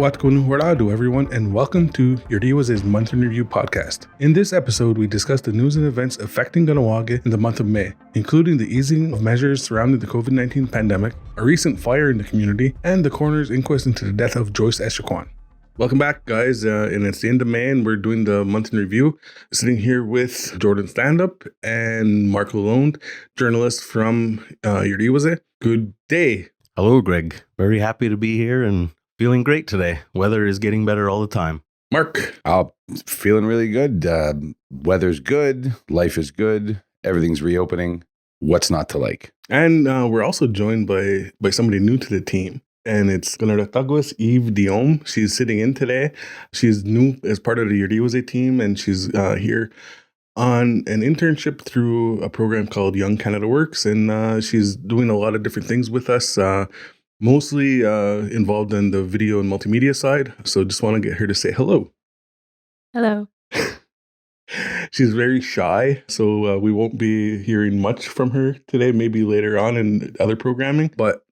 Watkonurado, everyone, and welcome to Iorì wase's Month in Review podcast. In this episode, we discuss the news and events affecting Kahnawake in the month of May, including the easing of measures surrounding the COVID-19 pandemic, a recent fire in the community, and the coroner's inquest into the death of Joyce Echaquan. Welcome back, guys, and it's the end of May, and we're doing the Month in Review. Sitting here with Jordan Standup and Mark Lalonde, journalist from Iorì wase. Good day. Hello, Greg. Very happy to be here and feeling great today. Weather is getting better all the time. Mark. Feeling really good. Weather's good. Life is good. Everything's reopening. What's not to like? And we're also joined by somebody new to the team. And it's Eve Diom. She's sitting in today. She's new as part of the Iorì wase team, and she's here on an internship through a program called Young Canada Works. And she's doing a lot of different things with us. Mostly involved in the video and multimedia side. So just want to get her to say hello. Hello. She's very shy, so we won't be hearing much from her today, maybe later on in other programming. But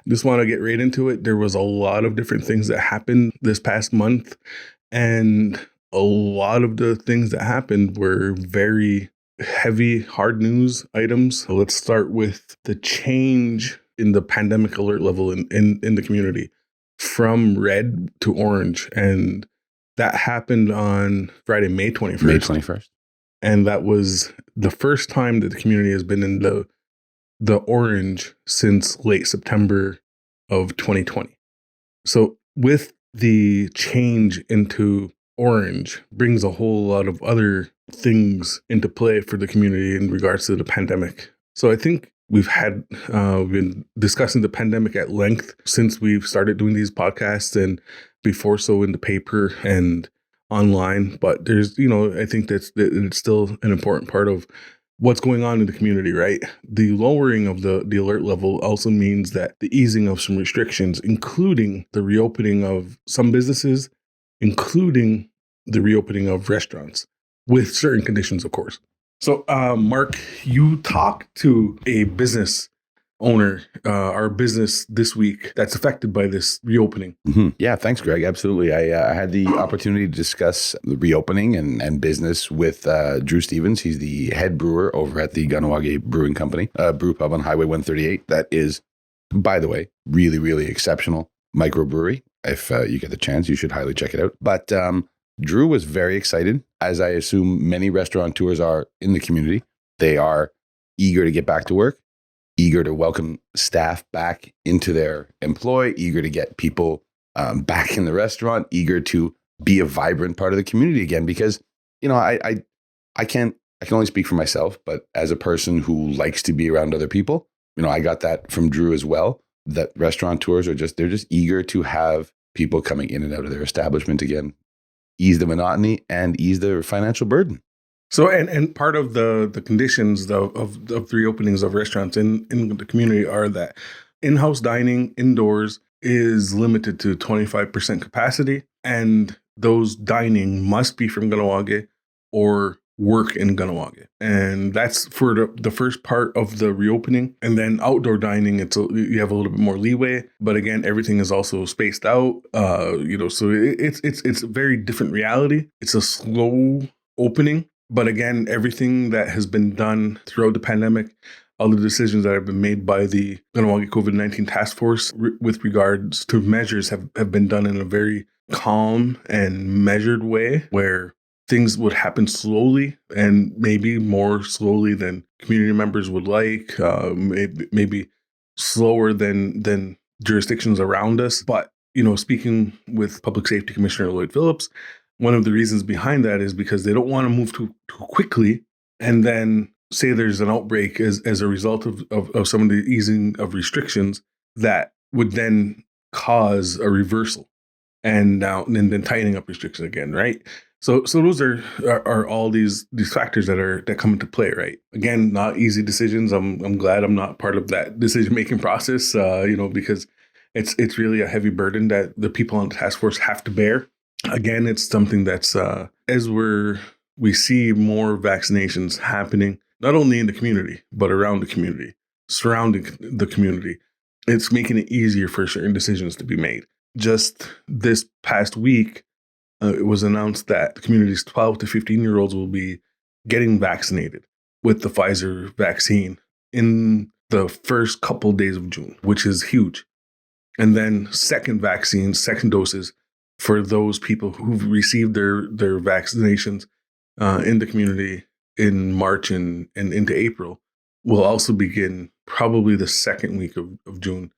just want to get right into it. There was a lot of different things that happened this past month. And a lot of the things that happened were very heavy, hard news items. So let's start with the change in the pandemic alert level in the community from red to orange. And that happened on Friday, May 21st. May 21st. And that was the first time that the community has been in the orange since late September of 2020. So with the change into orange brings a whole lot of other things into play for the community in regards to the pandemic. So I think we've been discussing the pandemic at length since we've started doing these podcasts, and before so in the paper and online. But there's, I think that it's still an important part of what's going on in the community, right? The lowering of the alert level also means that the easing of some restrictions, including the reopening of some businesses, including the reopening of restaurants, with certain conditions, of course. So, Mark, you talked to a business owner, our business this week that's affected by this reopening. Mm-hmm. Yeah, thanks, Greg. Absolutely. I had the opportunity to discuss the reopening and business with Drew Stevens. He's the head brewer over at the Kahnawake Brewing Company, brew pub on Highway 138. That is, by the way, really, really exceptional microbrewery. If you get the chance, you should highly check it out. But Drew was very excited, as I assume many restaurateurs are in the community. They are eager to get back to work, eager to welcome staff back into their employ, eager to get people back in the restaurant, eager to be a vibrant part of the community again. Because, I can only speak for myself, but as a person who likes to be around other people, I got that from Drew as well, that restaurateurs they're just eager to have people coming in and out of their establishment again, ease the monotony and ease the financial burden. So, and part of the conditions of the reopenings of restaurants in the community are that in-house dining indoors is limited to 25% capacity, and those dining must be from Kahnawake or work in Kahnawake. And that's for the first part of the reopening. And then outdoor dining, you have a little bit more leeway, but again, everything is also spaced out. So it's a very different reality. It's a slow opening, but again, everything that has been done throughout the pandemic, all the decisions that have been made by the Kahnawake COVID-19 task force with regards to measures have been done in a very calm and measured way, where things would happen slowly, and maybe more slowly than community members would like, maybe slower than jurisdictions around us. But, speaking with Public Safety Commissioner Lloyd Phillips, one of the reasons behind that is because they don't want to move too quickly and then say there's an outbreak as a result of some of the easing of restrictions that would then cause a reversal and then tightening up restrictions again, right? So those are all these factors that come into play, right? Again, not easy decisions. I'm glad I'm not part of that decision making process, because it's really a heavy burden that the people on the task force have to bear. Again, it's something that's as we see more vaccinations happening, not only in the community but around the community, surrounding the community. It's making it easier for certain decisions to be made. just this past week, it was announced that the community's 12 to 15-year-olds will be getting vaccinated with the Pfizer vaccine in the first couple days of June, which is huge. And then second doses for those people who've received their vaccinations in the community in March and into April will also begin probably the second week of June,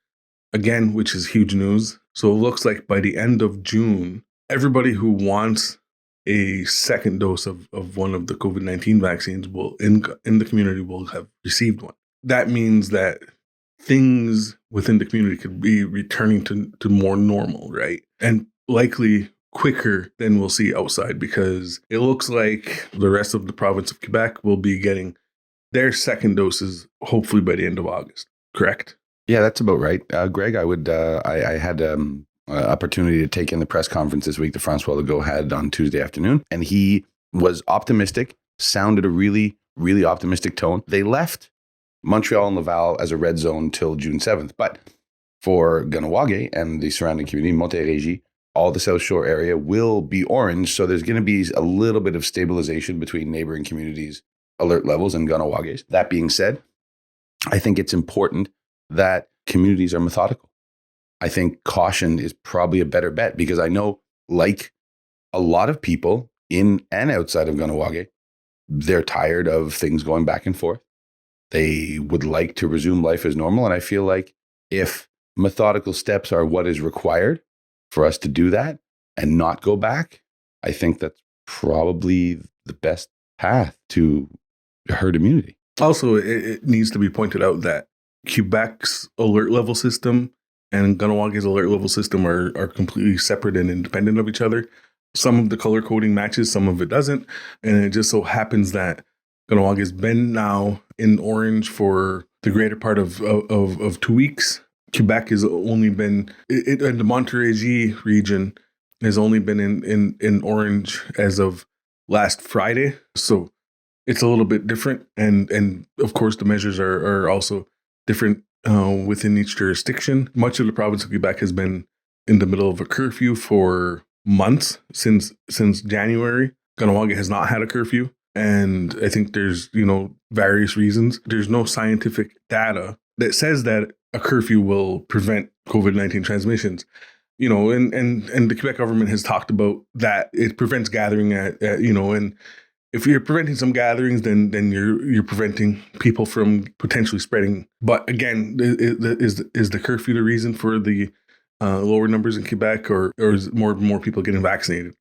again, which is huge news. So it looks like by the end of June, everybody who wants a second dose of one of the COVID-19 vaccines will in the community will have received one. That means that things within the community could be returning to more normal, right? And likely quicker than we'll see outside, because it looks like the rest of the province of Quebec will be getting their second doses hopefully by the end of August. Correct? Yeah, that's about right. Greg, I had opportunity to take in the press conference this week that Francois Legault had on Tuesday afternoon, and he was optimistic, sounded a really, really optimistic tone. They left Montreal and Laval as a red zone till June 7th, but for Ganawage and the surrounding community, Montérégie, all the South Shore area will be orange, so there's going to be a little bit of stabilization between neighboring communities' alert levels and Ganawage's. That being said, I think it's important that communities are methodical. I think caution is probably a better bet, because I know, like a lot of people in and outside of Ganawage, they're tired of things going back and forth. They would like to resume life as normal. And I feel like if methodical steps are what is required for us to do that and not go back, I think that's probably the best path to herd immunity. Also, it needs to be pointed out that Quebec's alert level system and Ganawage's alert level system are completely separate and independent of each other. Some of the color coding matches, some of it doesn't. And it just so happens that Ganawage has been now in orange for the greater part of 2 weeks. Quebec has only been, and the Montérégie region has only been in orange as of last Friday. So it's a little bit different. And of course, the measures are also different within each jurisdiction. Much of the province of Quebec has been in the middle of a curfew for months since January. Ganawage has not had a curfew. And I think there's, various reasons. There's no scientific data that says that a curfew will prevent COVID-19 transmissions. And the Quebec government has talked about that it prevents gathering and if you're preventing some gatherings, then you're preventing people from potentially spreading. But again, is the curfew the reason for the lower numbers in Quebec, or is more people getting vaccinated?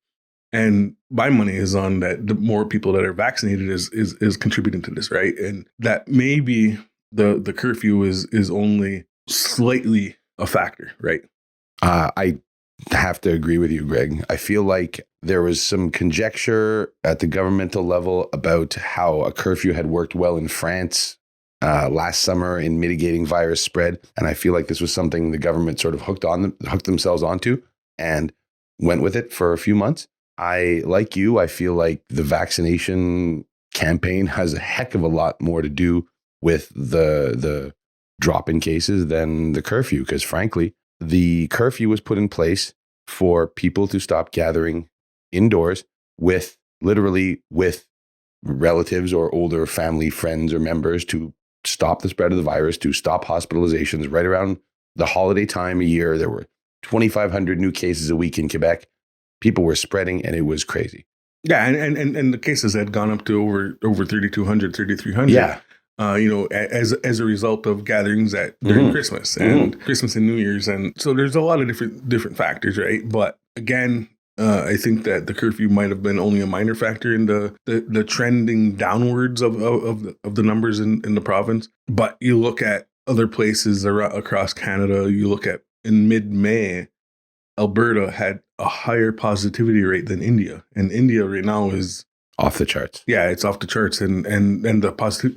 And my money is on that the more people that are vaccinated is contributing to this, right? And that maybe the curfew is only slightly a factor, right? I have to agree with you, Greg. I feel like there was some conjecture at the governmental level about how a curfew had worked well in France last summer in mitigating virus spread. And I feel like this was something the government sort of hooked themselves onto and went with it for a few months. Like you, I feel like the vaccination campaign has a heck of a lot more to do with the drop in cases than the curfew, because frankly, the curfew was put in place for people to stop gathering indoors with relatives or older family, friends, or members, to stop the spread of the virus, to stop hospitalizations. Right around the holiday time of year, there were 2,500 new cases a week in Quebec. People were spreading, and it was crazy. Yeah, and the cases had gone up to over 3,200, 3,300. Yeah. As a result of gatherings during Christmas and Christmas and New Year's, and so there's a lot of different factors, right? But again, I think that the curfew might have been only a minor factor in the trending downwards of the numbers in the province. But you look at other places across Canada. You look at in mid-May, Alberta had a higher positivity rate than India, and India right now is off the charts. Yeah, it's off the charts, and the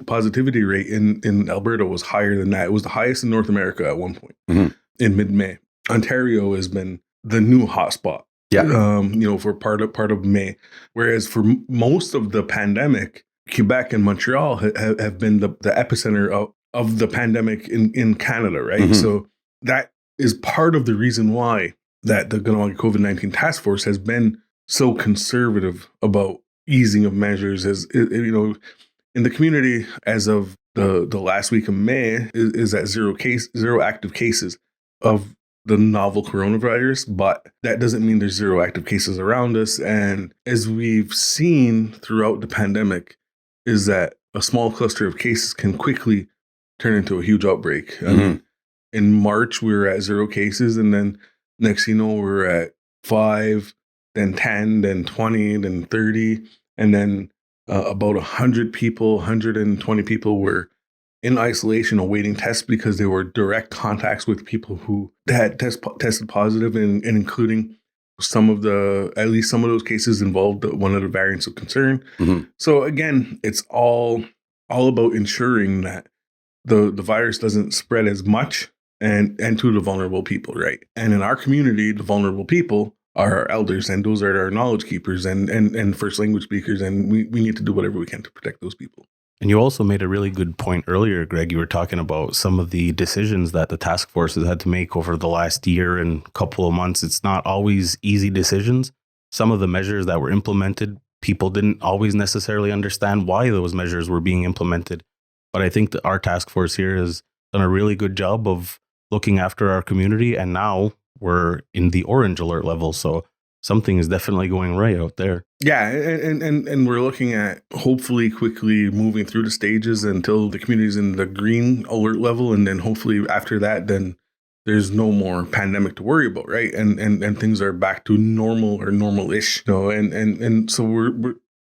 positivity rate in Alberta was higher than that. It was the highest in North America at one point in mid-May. Ontario has been the new hotspot. Yeah, for part of May, whereas for most of the pandemic, Quebec and Montreal have been the epicenter of the pandemic in Canada, right? So that is part of the reason why that the Ganawagi COVID-19 task force has been so conservative about easing of measures in the community as of the last week of May is at zero active cases of the novel coronavirus, but that doesn't mean there's zero active cases around us. And as we've seen throughout the pandemic, is that a small cluster of cases can quickly turn into a huge outbreak. I mean, in March, we were at 0 cases, and then next thing you know, we were at 5, then 10, then 20, then 30, and then about 120 people were in isolation awaiting tests because they were direct contacts with people who had tested positive, and including at least some of those cases involved one of the variants of concern. So again, it's all about ensuring that the virus doesn't spread as much and to the vulnerable people, right? And in our community, the vulnerable people are our elders, and those are our knowledge keepers and first language speakers, and we need to do whatever we can to protect those people. And you also made a really good point earlier, Greg. You were talking about some of the decisions that the task force has had to make over the last year and couple of months. It's not always easy decisions. Some of the measures that were implemented, people didn't always necessarily understand why those measures were being implemented. But I think that our task force here has done a really good job of looking after our community. And now we're in the orange alert level. So something is definitely going right out there. Yeah, and we're looking at hopefully quickly moving through the stages until the community's in the green alert level, and then hopefully after that, then there's no more pandemic to worry about, right? And things are back to normal or normal-ish, and so we're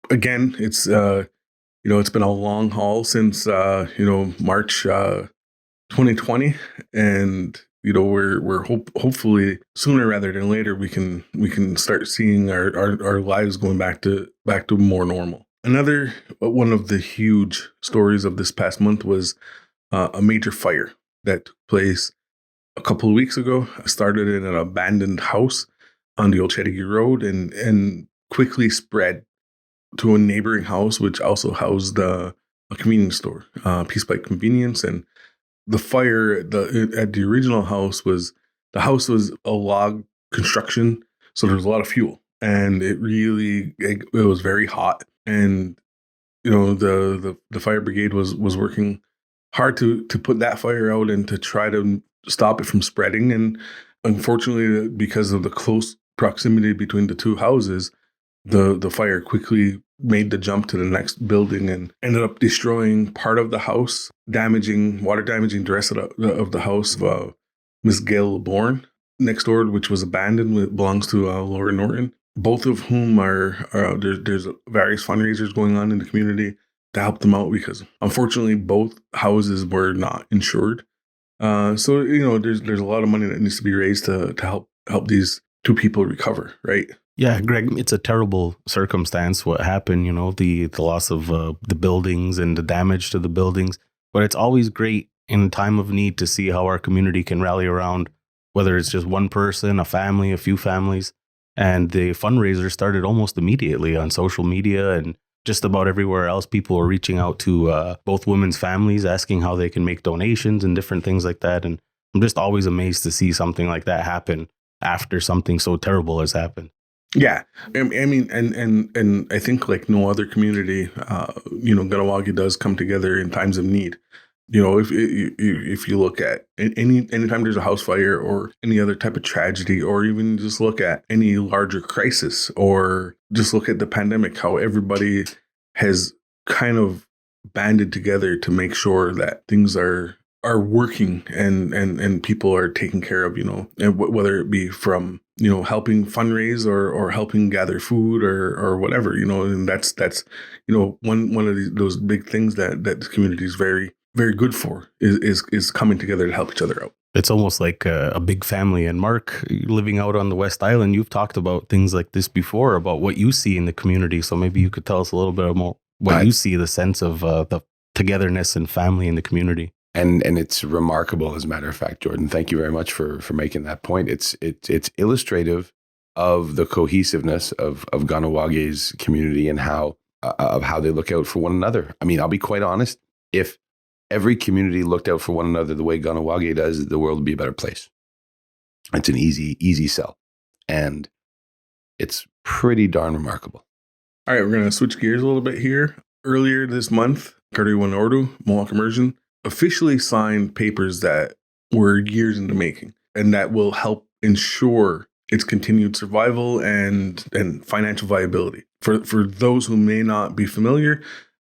again, it's it's been a long haul since March 2020, and we're hopefully sooner rather than later we can start seeing our lives going back to more normal. Another one of the huge stories of this past month was a major fire that took place a couple of weeks ago. It started in an abandoned house on the Old Chettegi Road and quickly spread to a neighboring house, which also housed a convenience store, Peace Bike Convenience. And the fire at the original house was a log construction, so there was a lot of fuel, and it was very hot. And the fire brigade was working hard to put that fire out and to try to stop it from spreading. And unfortunately, because of the close proximity between the two houses, the fire quickly made the jump to the next building and ended up destroying part of the house, water damaging the rest of the house of Miss Gail Bourne next door, which was abandoned, belongs to Laura Norton. Both of whom there's various fundraisers going on in the community to help them out, because unfortunately both houses were not insured. So there's a lot of money that needs to be raised to help these two people recover, right? Yeah, Greg, it's a terrible circumstance what happened, the loss of the buildings and the damage to the buildings. But it's always great in time of need to see how our community can rally around, whether it's just one person, a family, a few families. And the fundraiser started almost immediately on social media and just about everywhere else. People are reaching out to both women's families, asking how they can make donations and different things like that. And I'm just always amazed to see something like that happen after something so terrible has happened. Yeah, I mean, and I think like no other community, Ganawagi does come together in times of need. If you look at anytime there's a house fire or any other type of tragedy, or even just look at any larger crisis, or just look at the pandemic, how everybody has kind of banded together to make sure that things are working and people are taken care of, and whether it be from helping fundraise or helping gather food or whatever, and that's one of those big things that the community is very, very good for is coming together to help each other out. It's almost like a big family. And Mark, living out on the West Island, you've talked about things like this before, about what you see in the community. So maybe you could tell us a little bit more what you see, the sense of the togetherness and family in the community. And it's remarkable, as a matter of fact, Jordan. Thank you very much for making that point. It's illustrative of the cohesiveness of Ganawage's community and how they look out for one another. I mean, I'll be quite honest. If every community looked out for one another the way Ganawage does, the world would be a better place. It's an easy sell. And it's pretty darn remarkable. All right, we're going to switch gears a little bit here. Earlier this month, Gardaí Mohawk Immersion officially signed papers that were years in the making, and that will help ensure its continued survival and financial viability. For those who may not be familiar,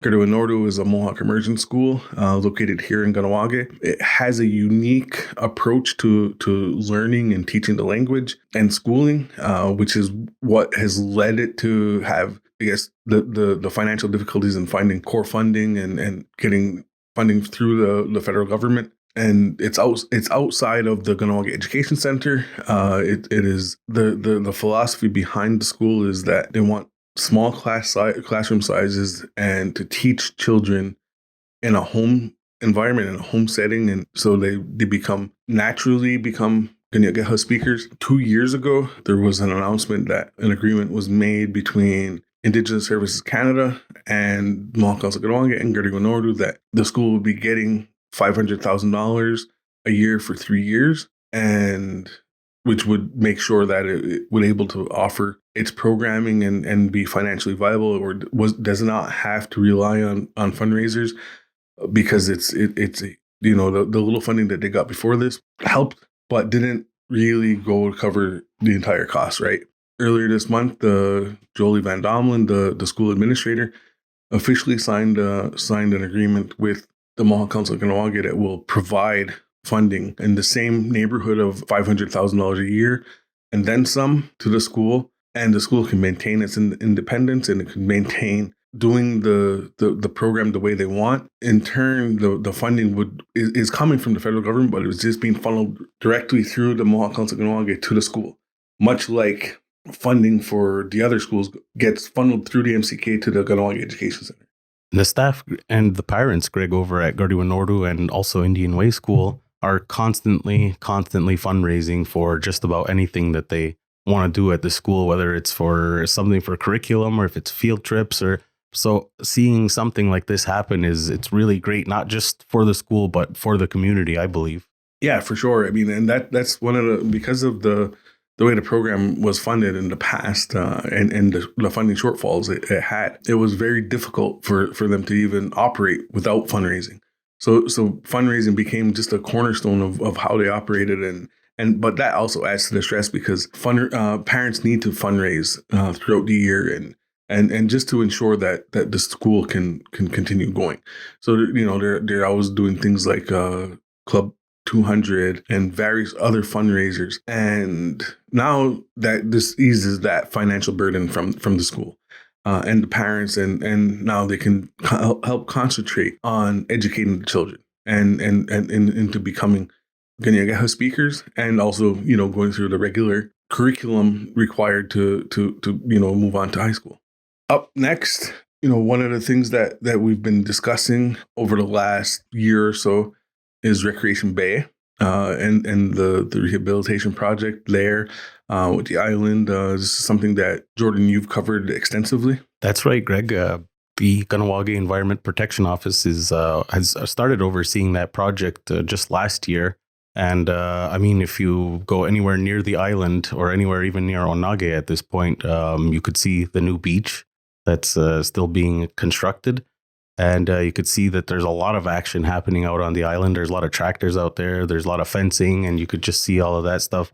Gardaí is a Mohawk immersion school located here in Kahnawake. It has a unique approach to learning and teaching the language and schooling, which is what has led it to have, I guess, the financial difficulties in finding core funding and getting funding through the federal government. And it's outside of the Kahnawake Education Center. It is the philosophy behind the school is that they want small classroom sizes and to teach children in a home environment, in a home setting, and so they naturally become Kahnawake speakers. 2 years ago, there was an announcement that an agreement was made between Indigenous Services Canada and Mohawk Council Kahnawake and Gardaí that the school would be getting $500,000 a year for 3 years, and which would make sure that it would able to offer its programming and be financially viable, or does not have to rely on fundraisers, because it's the little funding that they got before this helped, but didn't really go to cover the entire cost, right? Earlier this month, Jolie Van Domelen, the school administrator, officially signed an agreement with the Mohawk Council of Kahnawake that will provide funding in the same neighborhood of $500,000 a year and then some to the school. And the school can maintain its independence, and it can maintain doing the program the way they want. In turn, the funding is coming from the federal government, but it was just being funneled directly through the Mohawk Council of Kahnawake to the school, much like funding for the other schools gets funneled through the MCK to the Kahnawake Education Center. The staff and the parents, Greg, over at Gardaí and also Indian Way School are constantly fundraising for just about anything that they want to do at the school, whether it's for something for curriculum or if it's field trips. Or so seeing something like this happen it's really great, not just for the school, but for the community, I believe. Yeah, for sure. I mean, and that's one of because of the way the program was funded in the past, and the funding shortfalls it had, it was very difficult for them to even operate without fundraising. So fundraising became just a cornerstone of how they operated, but that also adds to the stress because parents need to fundraise throughout the year and just to ensure that the school can continue going. So they're always doing things like Club 200 and various other fundraisers, and now that this eases that financial burden from the school and the parents, and now they can help concentrate on educating the children and into becoming Kahnawake speakers, and also going through the regular curriculum required to move on to high school. Up next, one of the things that we've been discussing over the last year or so is Recreation Bay and the rehabilitation project there with the island. This is something that, Jordan, you've covered extensively. That's right, Greg. The Kahnawake Environment Protection Office has started overseeing that project just last year. And I mean, if you go anywhere near the island or anywhere even near Onage at this point, you could see the new beach that's still being constructed. And you could see that there's a lot of action happening out on the island. There's a lot of tractors out there. There's a lot of fencing, and you could just see all of that stuff.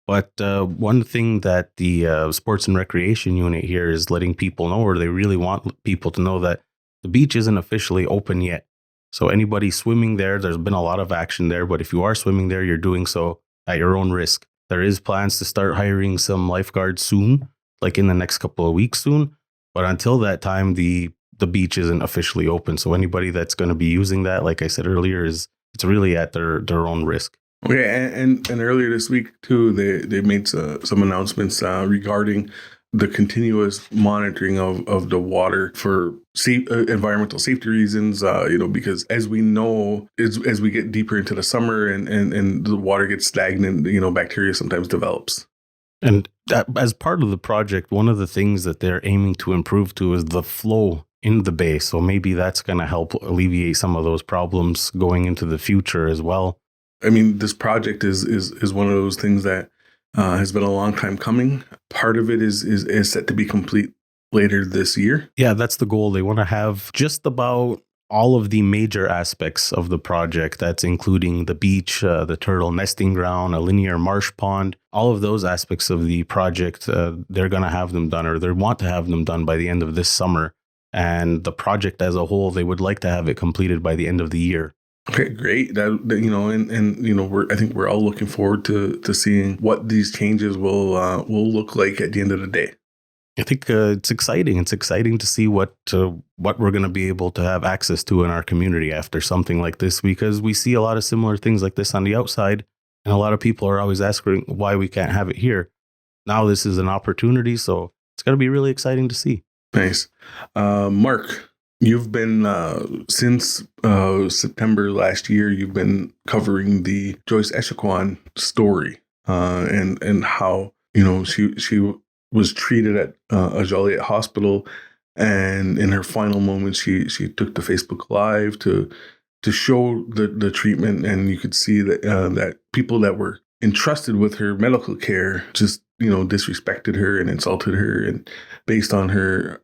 But one thing that the Sports and Recreation Unit here is letting people know, or they really want people to know, that the beach isn't officially open yet. So anybody swimming there, there's been a lot of action there. But if you are swimming there, you're doing so at your own risk. There is plans to start hiring some lifeguards soon, like in the next couple of weeks soon. But until that time, the beach isn't officially open. So anybody that's going to be using that, like I said earlier, it's really at their own risk. Okay, and earlier this week too, they made some announcements regarding the continuous monitoring of the water for environmental safety reasons. Because as we know, as we get deeper into the summer and the water gets stagnant, bacteria sometimes develops. And as part of the project, one of the things that they're aiming to improve to is the flow in the bay. So maybe that's going to help alleviate some of those problems going into the future as well. I mean, this project is one of those things that has been a long time coming. Part of it is set to be complete later this year. Yeah, that's the goal. They want to have just about all of the major aspects of the project. That's including the beach, the turtle nesting ground, a linear marsh pond. All of those aspects of the project, they're going to have them done, or they want to have them done by the end of this summer. And the project as a whole, they would like to have it completed by the end of the year. Okay, great. I think we're all looking forward to seeing what these changes will look like at the end of the day. I think it's exciting. It's exciting to see what we're going to be able to have access to in our community after something like this, because we see a lot of similar things like this on the outside, and a lot of people are always asking why we can't have it here. Now this is an opportunity, so it's going to be really exciting to see. Nice. Mark, you've been, since September last year, you've been covering the Joyce Echaquan story and how, she was treated at a Joliet hospital, and in her final moments, she took to Facebook Live to show the treatment, and you could see that that people that were entrusted with her medical care just disrespected her and insulted her, and based on her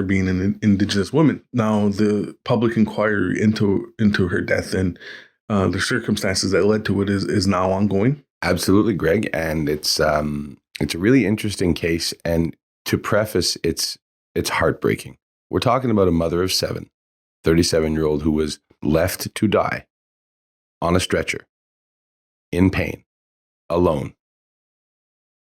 being an Indigenous woman. Now the public inquiry into her death and the circumstances that led to it is now ongoing. Absolutely, Greg, and it's a really interesting case. And to preface, it's heartbreaking. We're talking about a mother of 7, 37-year-old who was left to die on a stretcher, in pain, alone,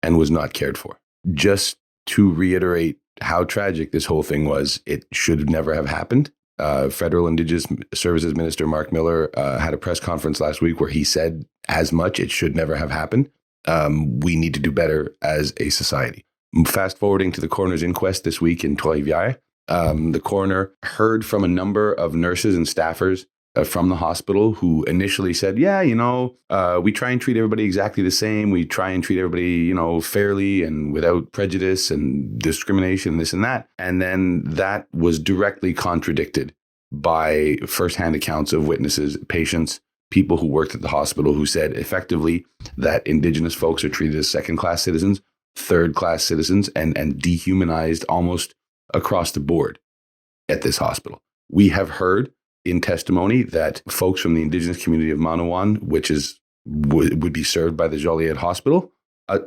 and was not cared for. Just to reiterate how tragic this whole thing was, it should never have happened. Federal Indigenous Services Minister Mark Miller had a press conference last week where he said as much. It should never have happened. We need to do better as a society. Fast forwarding to the coroner's inquest this week in Trois-Rivières, the coroner heard from a number of nurses and staffers from the hospital who initially said, we try and treat everybody exactly the same. We try and treat everybody, fairly and without prejudice and discrimination, this and that. And then that was directly contradicted by firsthand accounts of witnesses, patients, people who worked at the hospital who said effectively that Indigenous folks are treated as second-class citizens, third-class citizens, and dehumanized almost across the board at this hospital. We have heard in testimony that folks from the Indigenous community of Manawan, which would be served by the Joliet Hospital,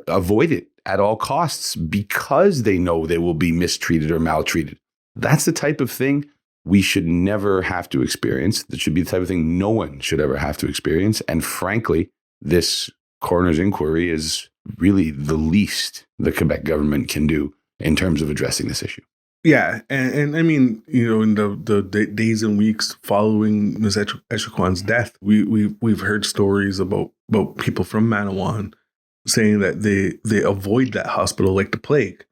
avoid it at all costs because they know they will be mistreated or maltreated. That's the type of thing we should never have to experience. That should be the type of thing no one should ever have to experience. And frankly, this coroner's inquiry is really the least the Quebec government can do in terms of addressing this issue. Yeah, and I mean, in the days and weeks following Ms. Echaquan's death, we've heard stories about people from Manawan saying that they avoid that hospital like the plague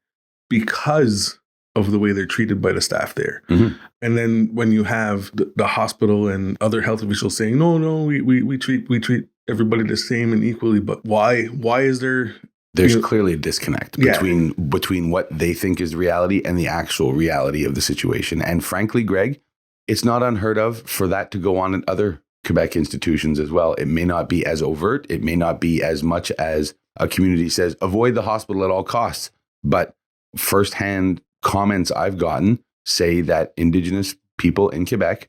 because of the way they're treated by the staff there. Mm-hmm. And then when you have the hospital and other health officials saying, no, we treat everybody the same and equally, but why is there? There's clearly a disconnect between what they think is reality and the actual reality of the situation. And frankly, Greg, it's not unheard of for that to go on in other Quebec institutions as well. It may not be as overt. It may not be as much as a community says, avoid the hospital at all costs. But firsthand comments I've gotten say that Indigenous people in Quebec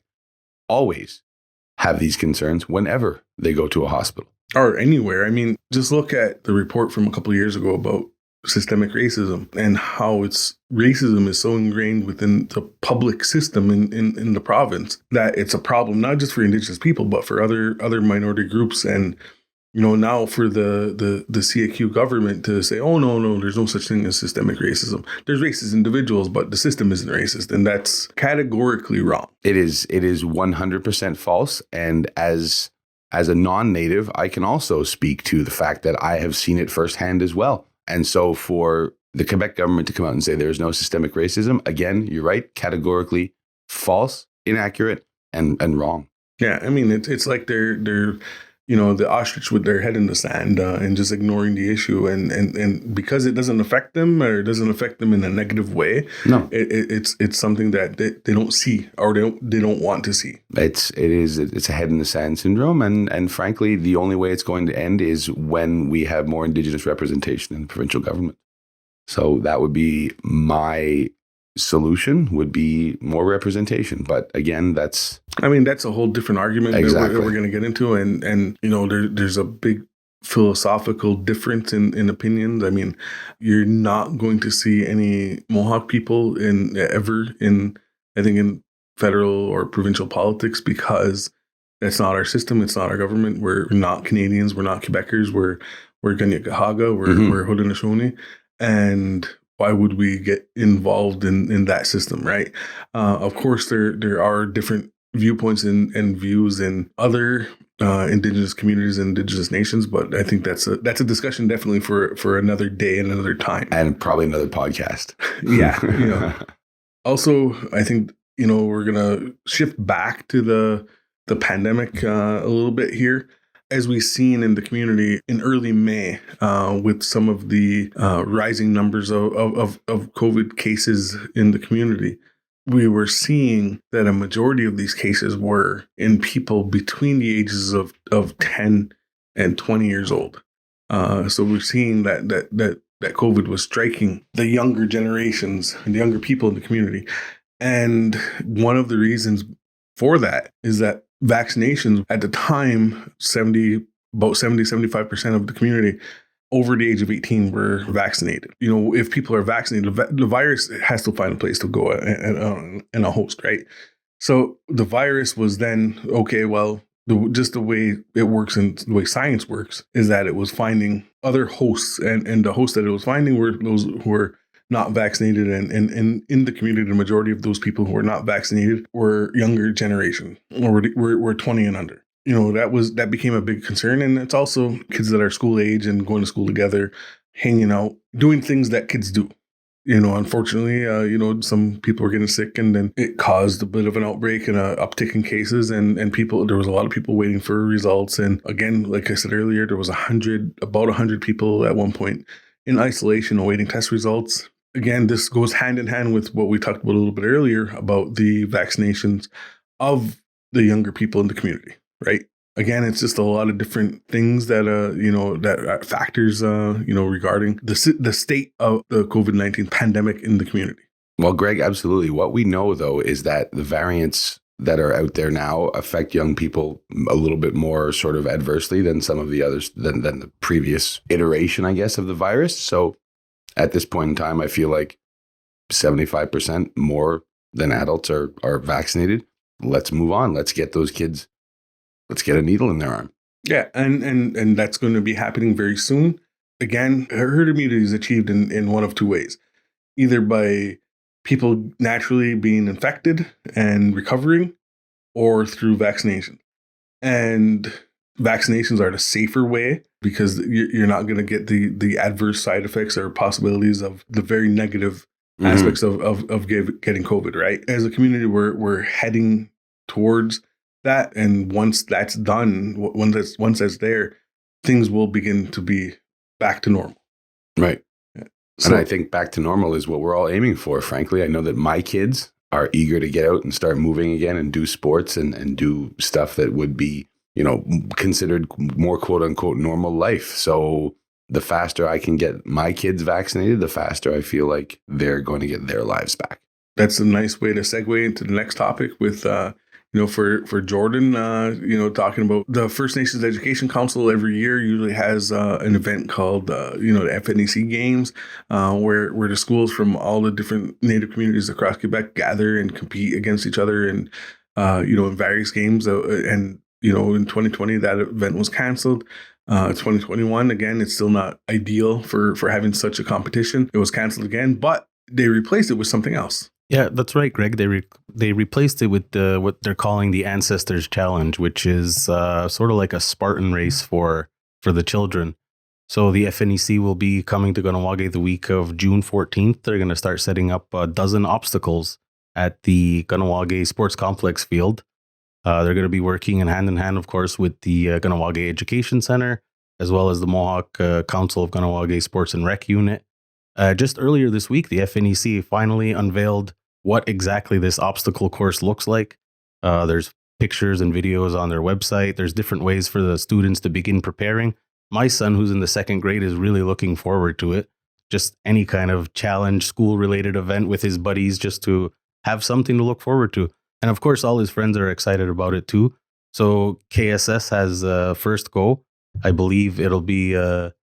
always have these concerns whenever they go to a hospital. Or anywhere. I mean, just look at the report from a couple of years ago about systemic racism and how racism is so ingrained within the public system in the province that it's a problem, not just for Indigenous people, but for other minority groups. And, now for the CAQ government to say, oh, no, there's no such thing as systemic racism. There's racist individuals, but the system isn't racist. And that's categorically wrong. It is 100% false. And as a non-native, I can also speak to the fact that I have seen it firsthand as well. And so for the Quebec government to come out and say there's no systemic racism, again, you're right, categorically false, inaccurate, and wrong. Yeah, I mean, it's like they're the ostrich with their head in the sand and just ignoring the issue. And because it doesn't affect them or it doesn't affect them in a negative way, No, it's something that they don't see or they don't want to see. it's a head in the sand syndrome, and frankly, the only way it's going to end is when we have more Indigenous representation in the provincial government. So that would be my solution, would be more representation. But again, that's a whole different argument Exactly. that we're going to get into. And there's a big philosophical difference in opinions. I mean, you're not going to see any Mohawk people ever in federal or provincial politics, because that's not our system. It's not our government. We're not Canadians. We're not Quebecers. We're Kanien'kehá:ka. We're Haudenosaunee. And why would we get involved in that system, right? Of course, there are different viewpoints and views in other Indigenous communities and Indigenous nations, but I think that's a discussion definitely for another day and another time, and probably another podcast. Yeah. Also, I think we're gonna shift back to the pandemic a little bit here. As we've seen in the community in early May, with some of the rising numbers of COVID cases in the community, we were seeing that a majority of these cases were in people between the ages of 10 and 20 years old. So we're seeing that COVID was striking the younger generations and the younger people in the community. And one of the reasons for that is that vaccinations at the time, about 75% of the community over the age of 18 were vaccinated. If people are vaccinated, the virus has to find a place to go and a host, right? So the virus was then, okay, well, just the way it works and the way science works is that it was finding other hosts, and the hosts that it was finding were those who were not vaccinated, and in the community, the majority of those people who were not vaccinated were younger generation, or were 20 and under. That became a big concern, and it's also kids that are school age and going to school together, hanging out, doing things that kids do. Unfortunately, some people were getting sick, and then it caused a bit of an outbreak and an uptick in cases, and there was a lot of people waiting for results. And again, like I said earlier, there was about 100 people at one point in isolation awaiting test results. Again, this goes hand in hand with what we talked about a little bit earlier about the vaccinations of the younger people in the community, right? Again, it's just a lot of different things that factors regarding the state of the COVID-19 pandemic in the community. Well, Greg, absolutely. What we know, though, is that the variants that are out there now affect young people a little bit more sort of adversely than some of the others, than the previous iteration, I guess, of the virus. So at this point in time, I feel like 75% more than adults are vaccinated. Let's move on. Let's get those kids. Let's get a needle in their arm. Yeah, and that's going to be happening very soon. Again, herd immunity is achieved in one of two ways. Either by people naturally being infected and recovering, or through vaccination. And vaccinations are the safer way, because you're not going to get the adverse side effects or possibilities of the very negative aspects of getting COVID, right? As a community, we're heading towards that, and once that's done, once that's there, things will begin to be back to normal. Right. Yeah. And I think back to normal is what we're all aiming for, frankly. I know that my kids are eager to get out and start moving again and do sports and do stuff that would be, considered more quote unquote normal life. So the faster I can get my kids vaccinated, the faster I feel like they're going to get their lives back. That's a nice way to segue into the next topic with, for Jordan, talking about the First Nations Education Council every year usually has an event called, the FNEC Games, where the schools from all the different Native communities across Quebec gather and compete against each other in various games. And in 2020, that event was canceled. 2021, again, it's still not ideal for having such a competition. It was canceled again, but they replaced it with something else. Yeah, that's right, Greg. They replaced it with what they're calling the Ancestors Challenge, which is sort of like a Spartan race for the children. So the FNEC will be coming to Kahnawake the week of June 14th. They're going to start setting up a dozen obstacles at the Kahnawake Sports Complex field. They're going to be working in hand, of course, with the Ganawage Education Center, as well as the Mohawk Council of Ganawage Sports and Rec Unit. Just earlier this week, the FNEC finally unveiled what exactly this obstacle course looks like. There's pictures and videos on their website. There's different ways for the students to begin preparing. My son, who's in the second grade, is really looking forward to it. Just any kind of challenge, school-related event with his buddies, just to have something to look forward to. And of course, all his friends are excited about it too. So KSS has first go. I believe it'll be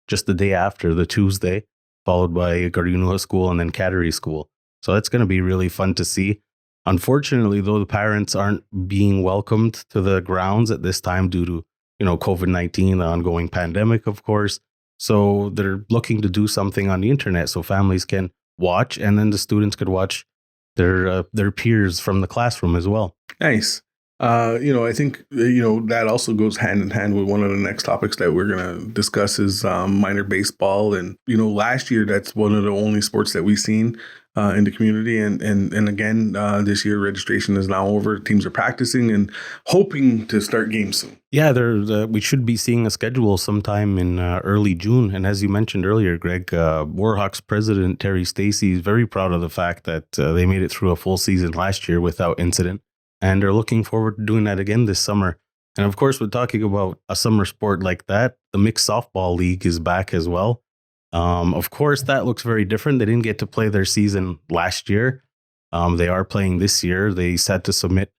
just the day after, the Tuesday, followed by Gardunua School and then Cattery School. So that's going to be really fun to see. Unfortunately, though, the parents aren't being welcomed to the grounds at this time due to, COVID-19, the ongoing pandemic, of course. So they're looking to do something on the internet so families can watch, and then the students could watch their peers from the classroom as well. Nice. I think, that also goes hand in hand with one of the next topics that we're going to discuss is minor baseball. And, last year, that's one of the only sports that we've seen in the community. And again, this year registration is now over. Teams are practicing and hoping to start games soon. Yeah, we should be seeing a schedule sometime in early June. And as you mentioned earlier, Greg, Warhawks president Terry Stacey is very proud of the fact that they made it through a full season last year without incident. And are looking forward to doing that again this summer. And of course, we're talking about a summer sport like that. The mixed softball league is back as well. Of course, that looks very different. They didn't get to play their season last year. They are playing this year. They had to submit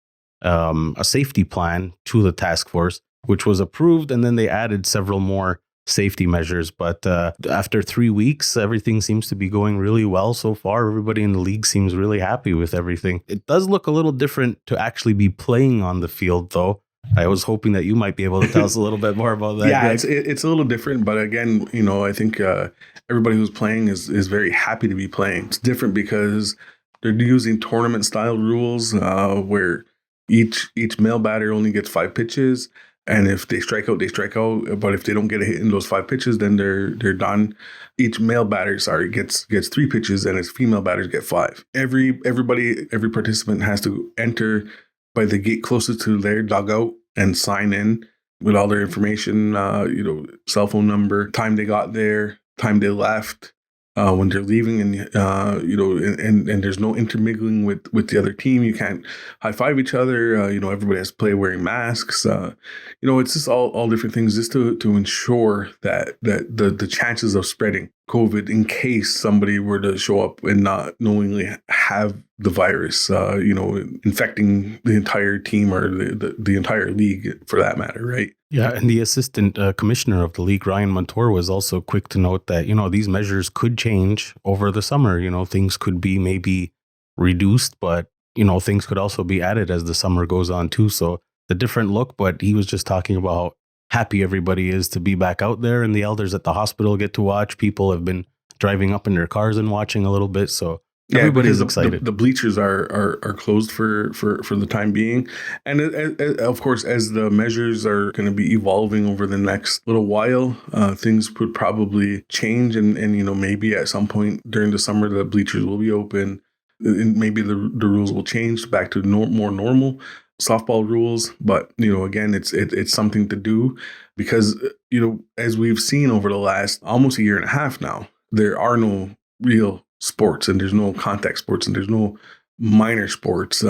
a safety plan to the task force, which was approved. And then they added several more safety measures. But after 3 weeks, everything seems to be going really well so far. Everybody in the league seems really happy with everything. It does look a little different to actually be playing on the field, though. I was hoping that you might be able to tell us a little bit more about that. Yeah, it's a little different. But again, I think everybody who's playing is very happy to be playing. It's different because they're using tournament-style rules where each male batter only gets 5 pitches. And if they strike out, they strike out. But if they don't get a hit in those 5 pitches, then they're done. Each male batter, gets 3 pitches, and its female batters get 5. Every participant has to enter by the gate closest to their dugout and sign in with all their information, cell phone number, time they got there, time they left, when they're leaving, and and there's no intermingling with the other team. You can't high five each other. Everybody has to play wearing masks. It's just all different things just to ensure that the chances of spreading COVID in case somebody were to show up and not knowingly have the virus, infecting the entire team or the entire league for that matter, right? Yeah, and the assistant commissioner of the league, Ryan Montour, was also quick to note that, these measures could change over the summer. Things could be maybe reduced, but, things could also be added as the summer goes on too. So the different look, but he was just talking about how happy everybody is to be back out there, and the elders at the hospital get to watch. People have been driving up in their cars and watching a little bit. So everybody's excited. The bleachers are closed for the time being. And of course, as the measures are going to be evolving over the next little while, things could probably change. And maybe at some point during the summer, the bleachers will be open. And maybe the rules will change back to more normal softball rules. But, again, it's something to do because, as we've seen over the last almost a year and a half now, there are no real sports, and there's no contact sports, and there's no minor sports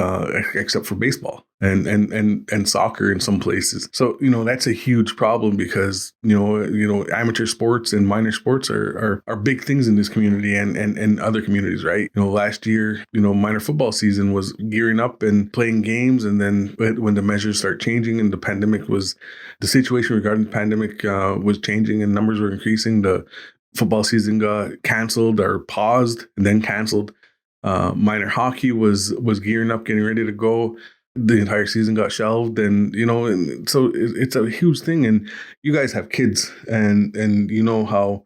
except for baseball and soccer in some places. So that's a huge problem because amateur sports and minor sports are big things in this community and other communities, right? Last year minor football season was gearing up and playing games, and then when the measures start changing and the situation regarding the pandemic was changing and numbers were increasing, the football season got canceled or paused and then canceled. Minor hockey was gearing up, getting ready to go. The entire season got shelved, and so it's a huge thing. And you guys have kids, and how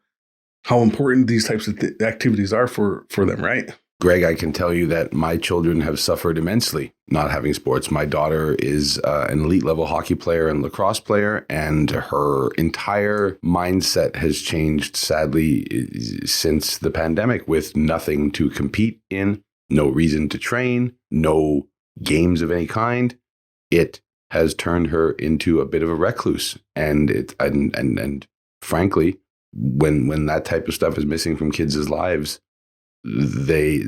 important these types of activities are for them, right? Greg, I can tell you that my children have suffered immensely not having sports. My daughter is an elite level hockey player and lacrosse player, and her entire mindset has changed, sadly, since the pandemic, with nothing to compete in, no reason to train, no games of any kind. It has turned her into a bit of a recluse. And frankly, when that type of stuff is missing from kids' lives,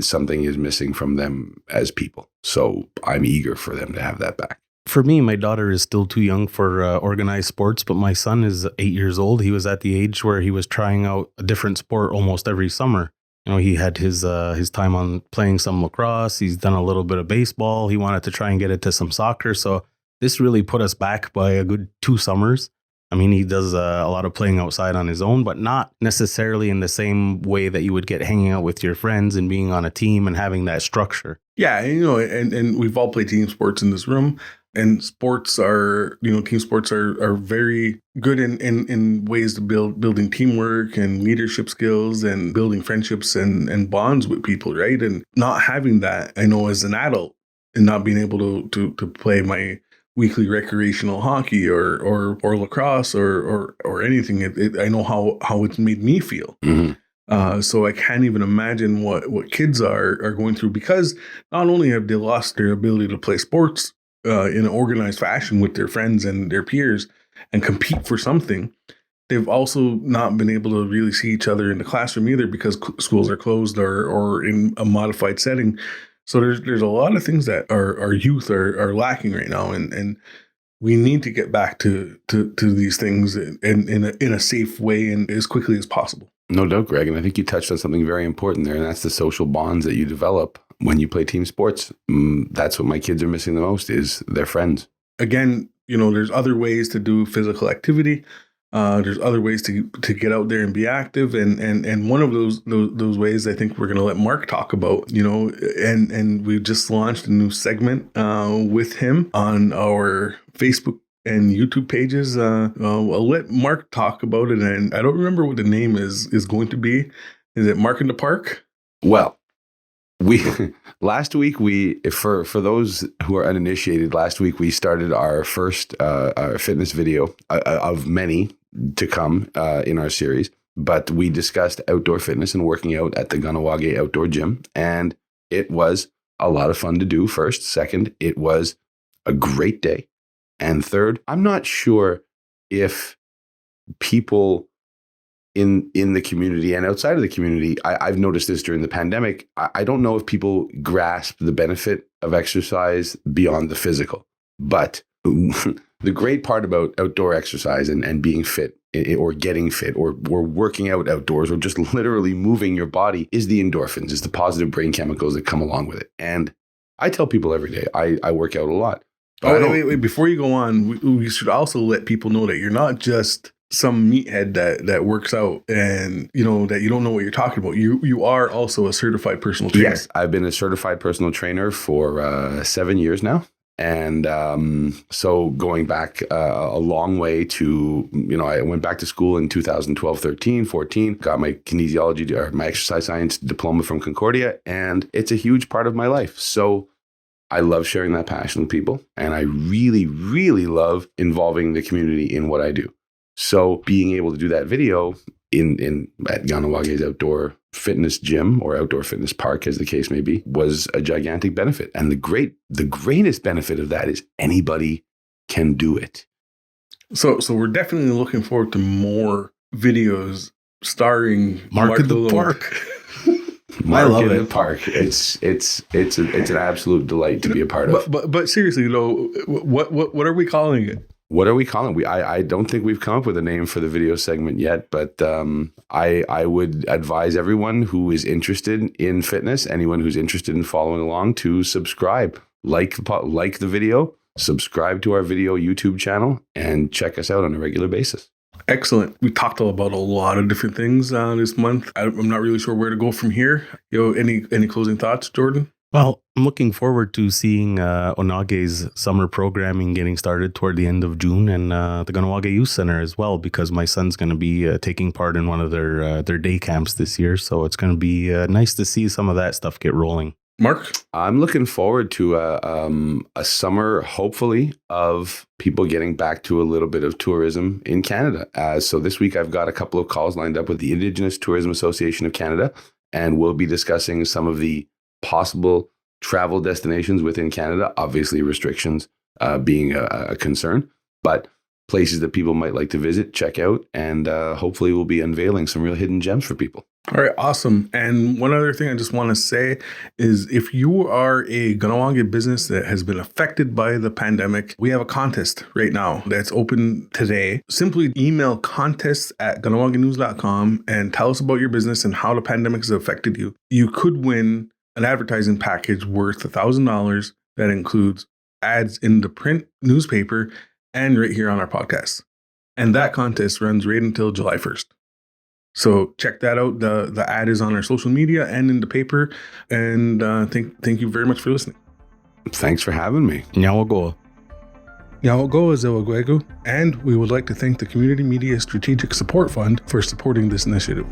something is missing from them as people. So I'm eager for them to have that back. For me, my daughter is still too young for organized sports, but my son is 8 years old. He was at the age where he was trying out a different sport almost every summer. You know, he had his time on playing some lacrosse. He's done a little bit of baseball. He wanted to try and get into some soccer. So this really put us back by a good 2 summers. I mean, he does a lot of playing outside on his own, but not necessarily in the same way that you would get hanging out with your friends and being on a team and having that structure. Yeah, and we've all played team sports in this room. And sports are, team sports are very good in ways to building teamwork and leadership skills and building friendships and bonds with people, right? And not having that, I know as an adult, and not being able to play my weekly recreational hockey or lacrosse or anything, I know how it's made me feel. Mm-hmm. So I can't even imagine what kids are going through, because not only have they lost their ability to play sports in an organized fashion with their friends and their peers and compete for something, they've also not been able to really see each other in the classroom either, because schools are closed or in a modified setting. So there's a lot of things that our youth are lacking right now, and we need to get back to these things in a safe way and as quickly as possible. No doubt, Greg. And I think you touched on something very important there, and that's the social bonds that you develop when you play team sports. That's what my kids are missing the most, is their friends. Again, there's other ways to do physical activity. There's other ways to get out there and be active. And one of those ways, I think we're going to let Mark talk about, and we just launched a new segment with him on our Facebook and YouTube pages. I'll let Mark talk about it. And I don't remember what the name is going to be. Is it Mark in the Park? Well, last week for those who are uninitiated, last week we started our first fitness video of many to come in our series. But we discussed outdoor fitness and working out at the Ganawage Outdoor Gym, and it was a lot of fun to do. First, second, it was a great day. And third, I'm not sure if people in the community and outside of the community, I've noticed this during the pandemic, I don't know if people grasp the benefit of exercise beyond the physical. But the great part about outdoor exercise and being fit or getting fit or working out outdoors or just literally moving your body is the endorphins, is the positive brain chemicals that come along with it. And I tell people every day, I work out a lot. Wait. Before you go on, we should also let people know that you're not just some meathead that works out and, that you don't know what you're talking about. You are also a certified personal trainer. Yes, I've been a certified personal trainer for 7 years now. And so going back a long way to, I went back to school in 2012, 13, 14, got my kinesiology or my exercise science diploma from Concordia, and it's a huge part of my life. So I love sharing that passion with people, and I really, really love involving the community in what I do. So being able to do that video at Ganawage's outdoor fitness gym or outdoor fitness park, as the case may be, was a gigantic benefit. And the greatest benefit of that is anybody can do it. So we're definitely looking forward to more videos starring Mark in the Park. Mark I love in it. The park. It's an absolute delight to be a part of. But seriously though, what are we calling it? What are we calling it? I don't think we've come up with a name for the video segment yet, but I would advise everyone who is interested in fitness, anyone who's interested in following along, to subscribe, like the video, subscribe to our video YouTube channel, and check us out on a regular basis. Excellent. We talked about a lot of different things this month. I'm not really sure where to go from here. Any closing thoughts, Jordan? Well, I'm looking forward to seeing Onage's summer programming getting started toward the end of June, and the Ganawage Youth Center as well, because my son's going to be taking part in one of their day camps this year. So it's going to be nice to see some of that stuff get rolling. Mark? I'm looking forward to a summer, hopefully, of people getting back to a little bit of tourism in Canada. So this week I've got a couple of calls lined up with the Indigenous Tourism Association of Canada, and we'll be discussing some of the possible travel destinations within Canada, obviously restrictions being a concern. But places that people might like to visit, check out, and hopefully we'll be unveiling some real hidden gems for people. All right, awesome. And one other thing I just want to say is if you are a Ganawagi business that has been affected by the pandemic, we have a contest right now that's open today. Simply email contests@ganawaginews.com and tell us about your business and how the pandemic has affected you. You could win an advertising package worth $1,000 that includes ads in the print newspaper and right here on our podcast. And that contest runs right until July 1st. So check that out. The ad is on our social media and in the paper. And thank you very much for listening. Thanks for having me. Nyawago. Nyawago is Ewagwegu, and we would like to thank the Community Media Strategic Support Fund for supporting this initiative.